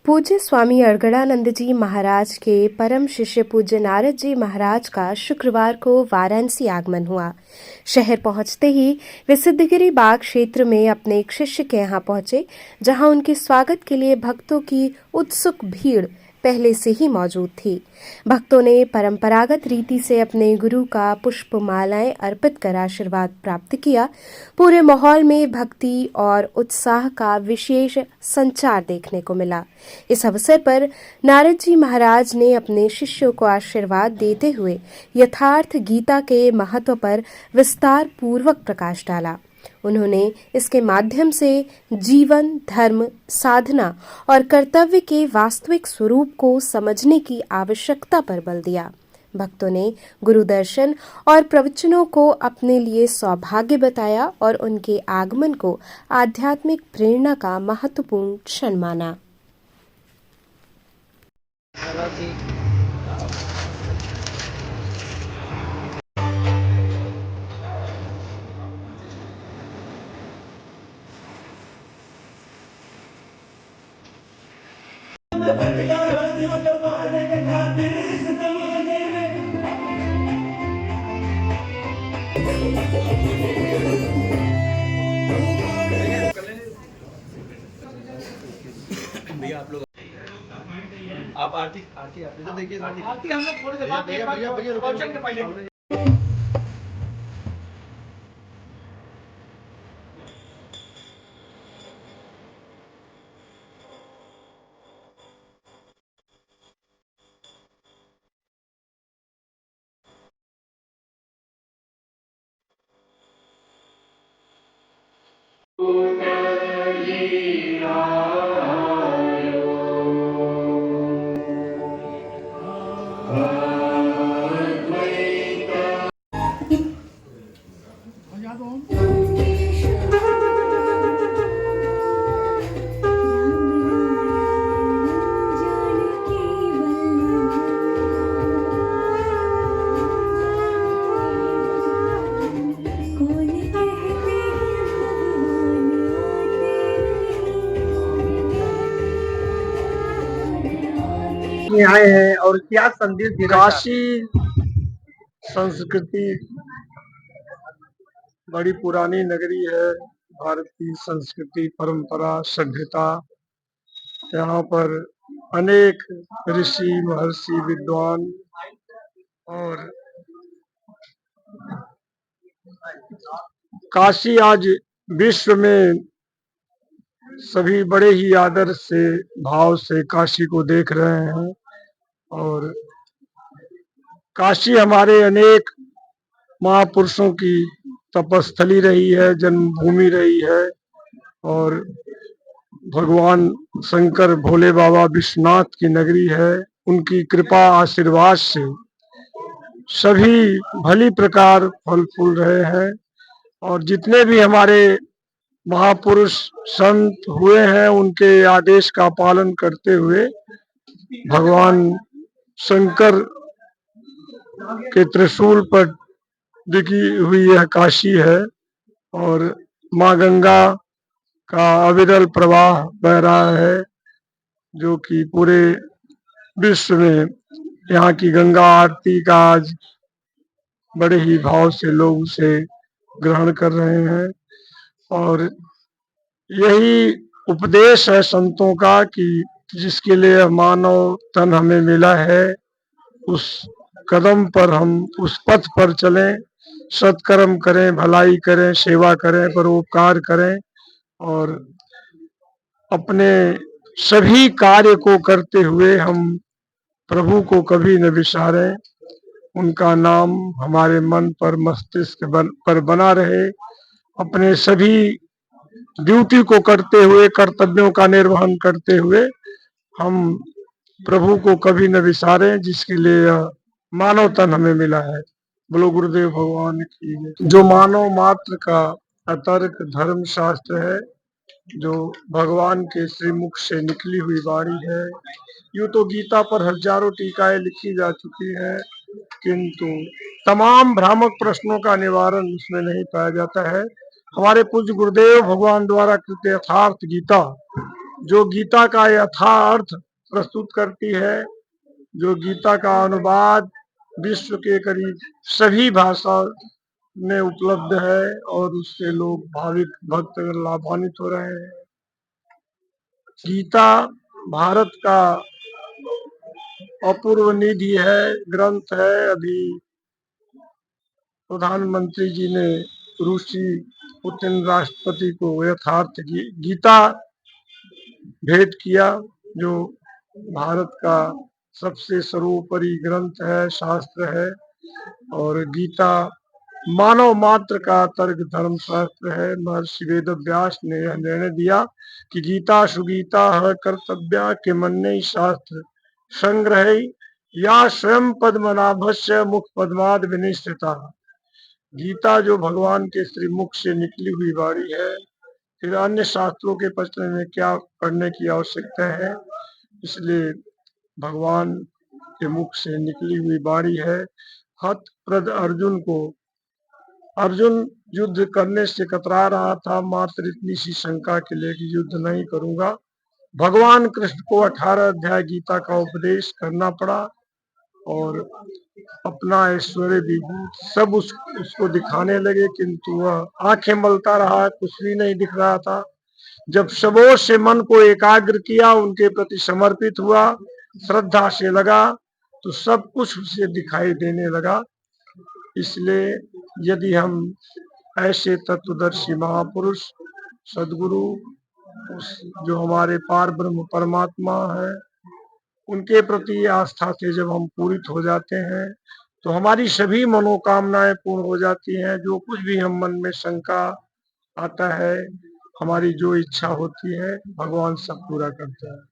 पूज्य स्वामी अड़गड़ानंद जी महाराज के परम शिष्य पूज्य नारद जी महाराज का शुक्रवार को वाराणसी आगमन हुआ। शहर पहुंचते ही वे सिद्धगिरी बाग क्षेत्र में अपने एक शिष्य के यहाँ पहुंचे, जहां उनके स्वागत के लिए भक्तों की उत्सुक भीड़ पहले से ही मौजूद थी। भक्तों ने परंपरागत रीति से अपने गुरु का पुष्प मालाएं अर्पित कर आशीर्वाद प्राप्त किया। पूरे माहौल में भक्ति और उत्साह का विशेष संचार देखने को मिला। इस अवसर पर नारद जी महाराज ने अपने शिष्यों को आशीर्वाद देते हुए यथार्थ गीता के महत्व पर विस्तार पूर्वक प्रकाश डाला। उन्होंने इसके माध्यम से जीवन, धर्म, साधना और कर्तव्य के वास्तविक स्वरूप को समझने की आवश्यकता पर बल दिया। भक्तों ने गुरु दर्शन और प्रवचनों को अपने लिए सौभाग्य बताया और उनके आगमन को आध्यात्मिक प्रेरणा का महत्वपूर्ण क्षण माना। भैया आप लोग आप आरती आरती आरती तो देखिए आरती हम लोग थोड़ी देर बाद भैया के पहले आए हैं और क्या संदेश देना काशी संस्कृति बड़ी पुरानी नगरी है। भारत की संस्कृति, परंपरा, सभ्यता, यहाँ पर अनेक ऋषि, महर्षि, विद्वान और काशी आज विश्व में सभी बड़े ही आदर से, भाव से काशी को देख रहे हैं। और काशी हमारे अनेक महापुरुषों की तपस्थली रही है, जन्मभूमि रही है। और भगवान शंकर, भोले बाबा, विश्वनाथ की नगरी है। उनकी कृपा आशीर्वाद से सभी भली प्रकार फल फूल रहे हैं। और जितने भी हमारे महापुरुष संत हुए हैं, उनके आदेश का पालन करते हुए भगवान शंकर के त्रिशूल पर टिकी हुई यह काशी है। और माँ गंगा का अविरल प्रवाह बह रहा है, जो कि पूरे विश्व में यहाँ की गंगा आरती का आज बड़े ही भाव से लोग उसे ग्रहण कर रहे हैं। और यही उपदेश है संतों का कि जिसके लिए मानव तन हमें मिला है, उस कदम पर हम, उस पथ पर चलें, सत्कर्म करें, भलाई करें, सेवा करें, परोपकार करें और अपने सभी कार्य को करते हुए हम प्रभु को कभी न विसारें। उनका नाम हमारे मन पर, मस्तिष्क पर बना रहे। अपने सभी ड्यूटी को करते हुए, कर्तव्यों का निर्वहन करते हुए हम प्रभु को कभी न विसारें, जिसके लिए मानव तन हमें मिला है। बोलो गुरुदेव भगवान की जय। जो मानव मात्र का अतर्क धर्म शास्त्र है, जो भगवान के श्रीमुख से निकली हुई वाणी है। यूं तो गीता पर हजारों टीकाएं लिखी जा चुकी हैं, किंतु तमाम भ्रामक प्रश्नों का निवारण उसमें नहीं पाया जाता है। हमारे पूज्य गुरुदेव भगवान द्वारा कृत यथार्थ गीता जो गीता का यथार्थ प्रस्तुत करती है, जो गीता का अनुवाद विश्व के करीब सभी भाषा में उपलब्ध है और उससे लोग भाविक भक्त लाभान्वित हो रहे हैं। गीता भारत का अपूर्व निधि है, ग्रंथ है। अभी प्रधानमंत्री जी ने रूसी पुतिन राष्ट्रपति को यथार्थ गीता भेंट किया, जो भारत का सबसे सर्वोपरि ग्रंथ है, शास्त्र है। और गीता मानव मात्र का तर्क धर्म शास्त्र है। महर्षि वेद व्यास ने यह निर्णय दिया कि गीता सुगीता है कर्तव्या के मन्ने शास्त्र संग्रह या स्वयं पद्मनाभस्य मुख पद्माद विनिश्चिता। गीता जो भगवान के श्रीमुख से निकली हुई वाणी है, फिर अन्य शास्त्रों के पढ़ने में क्या पढ़ने की आवश्यकता है। इसलिए भगवान के मुख से निकली हुई वाणी है। हतप्रद अर्जुन को, अर्जुन युद्ध करने से कतरा रहा था, मात्र इतनी सी शंका के लिए कि युद्ध नहीं करूंगा। भगवान कृष्ण को 18 अध्याय गीता का उपदेश करना पड़ा और अपना ऐश्वर्य भी सब उसको दिखाने लगे, किंतु वह आंखें मलता रहा, कुछ भी नहीं दिख रहा था। जब सबों से मन को एकाग्र किया, उनके प्रति समर्पित हुआ, श्रद्धा से लगा, तो सब कुछ उसे दिखाई देने लगा। इसलिए यदि हम ऐसे तत्वदर्शी महापुरुष सदगुरु, जो हमारे पार ब्रह्म परमात्मा है, उनके प्रति आस्था से जब हम पूरित हो जाते हैं तो हमारी सभी मनोकामनाएं पूर्ण हो जाती हैं। जो कुछ भी हम मन में शंका आता है, हमारी जो इच्छा होती है, भगवान सब पूरा करते हैं।